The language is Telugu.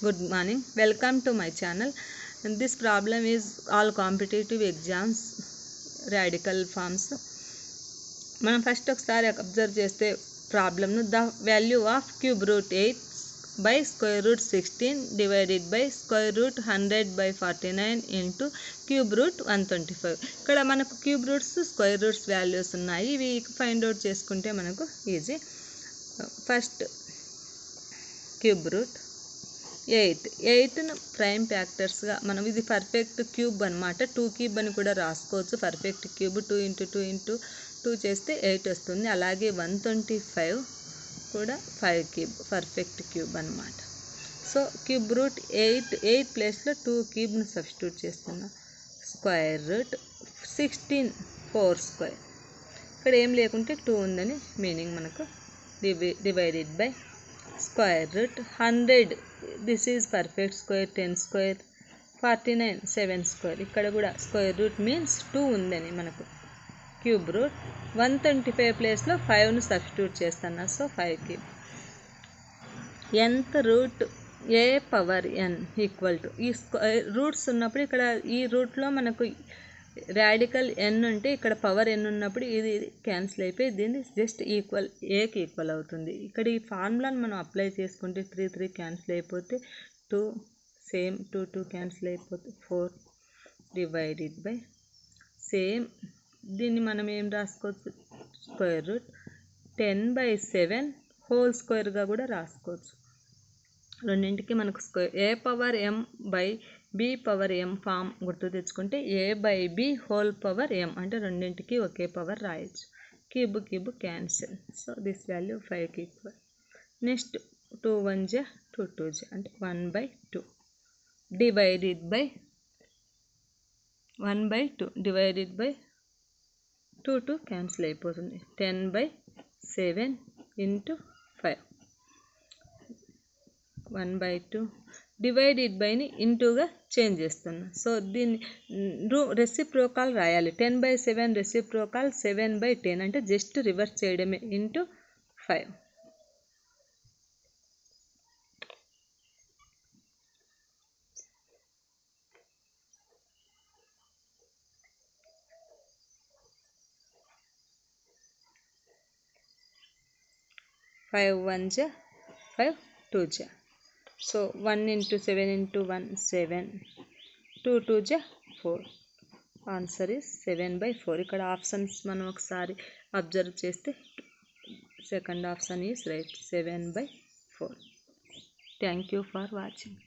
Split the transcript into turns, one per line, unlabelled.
Good morning. Welcome to my channel. And this problem is all competitive exams radical forms. మనం ఫస్ట్ ఒకసారి అబ్జర్వ్ చేస్తే ప్రాబ్లమ్ను the value of cube root 8 by square root 16 divided by square root 100/49 into cube root 125. ఇక్కడ మనకు cube roots square roots values ఉన్నాయి. ఇవి ఫైండ్ అవుట్ చేసుకుంటే మనకు ఈజీ. ఫస్ట్ క్యూబ్ రూట్ 8ను ప్రైమ్ ఫ్యాక్టర్స్గా మనం ఇది పర్ఫెక్ట్ క్యూబ్ అనమాట. 2 క్యూబ్ అని కూడా రాసుకోవచ్చు. పర్ఫెక్ట్ క్యూబ్ 2 × 2 × 2 చేస్తే 8 వస్తుంది. అలాగే 125 కూడా 5 క్యూబ్ పర్ఫెక్ట్ క్యూబ్ అనమాట. సో క్యూబ్ రూట్ 8 ప్లేస్లో 2 క్యూబ్ను సబ్స్టిట్యూట్ చేస్తున్నాం. Square root 16 4 square. ఇక్కడ ఏం లేకుంటే 2 ఉందని మీనింగ్ మనకు. Divided by square route 100, this is perfect square, 10 square, 49 7 square. ఇక్కడ కూడా స్క్వేర్ రూట్ మీన్స్ 2 ఉందని మనకు. క్యూబ్ రూట్ 125 ప్లేస్లో 5ను సబ్స్టిట్యూట్ చేస్తున్నా. So 5 cube. nth root a power n equal to ఈ రూట్స్ ఉన్నప్పుడు ఇక్కడ ఈ రూట్లో మనకు రాడికల్ n ఉంటే ఇక్కడ పవర్ n ఉన్నప్పుడు ఇది క్యాన్సిల్ అయిపోయి దీన్ని జస్ట్ ఈక్వల్ ఏకి ఈక్వల్ అవుతుంది. ఇక్కడ ఈ ఫార్ములాను మనం అప్లై చేసుకుంటే 3 క్యాన్సిల్ అయిపోతే 2 సేమ్ 2 క్యాన్సిల్ అయిపోతే 4 డివైడెడ్ బై సేమ్ దీన్ని మనం ఏం రాసుకోవచ్చు, స్క్వేర్ రూట్ 10/7 హోల్ స్క్వేర్గా కూడా రాసుకోవచ్చు. రెండింటికి మనకు square a power m by b power m form గుర్తు తెచ్చుకుంటే a/b హోల్ పవర్ m అంటే రెండింటికి ఒకే పవర్ రాయొచ్చు. Cube cancel. So this value 5కి ఈక్వల్. నెక్స్ట్ 2 1 జా 2 2 జా అంటే 1/2 divided by 1/2 divided by 2 cancel అయిపోతుంది. 10/7 ఇంటూ 5 1/2 డివైడెడ్ బైని ఇంటూగా చేంజ్ చేస్తున్నా. సో దీన్ని రెసిప్రోకాల్ రాయాలి. 10/7 రెసిప్రోకాల్ 7/10 అంటే జస్ట్ రివర్స్ చేయడమే. ఇంటూ 5 5 1 జా 5 2 జా. సో 1 × 7 × 1 7 2 2 జా 4. Answer is 7/4. ఇక్కడ ఆప్షన్స్ మనం ఒకసారి అబ్జర్వ్ చేస్తే second option is right, 7/4. Thank you for watching.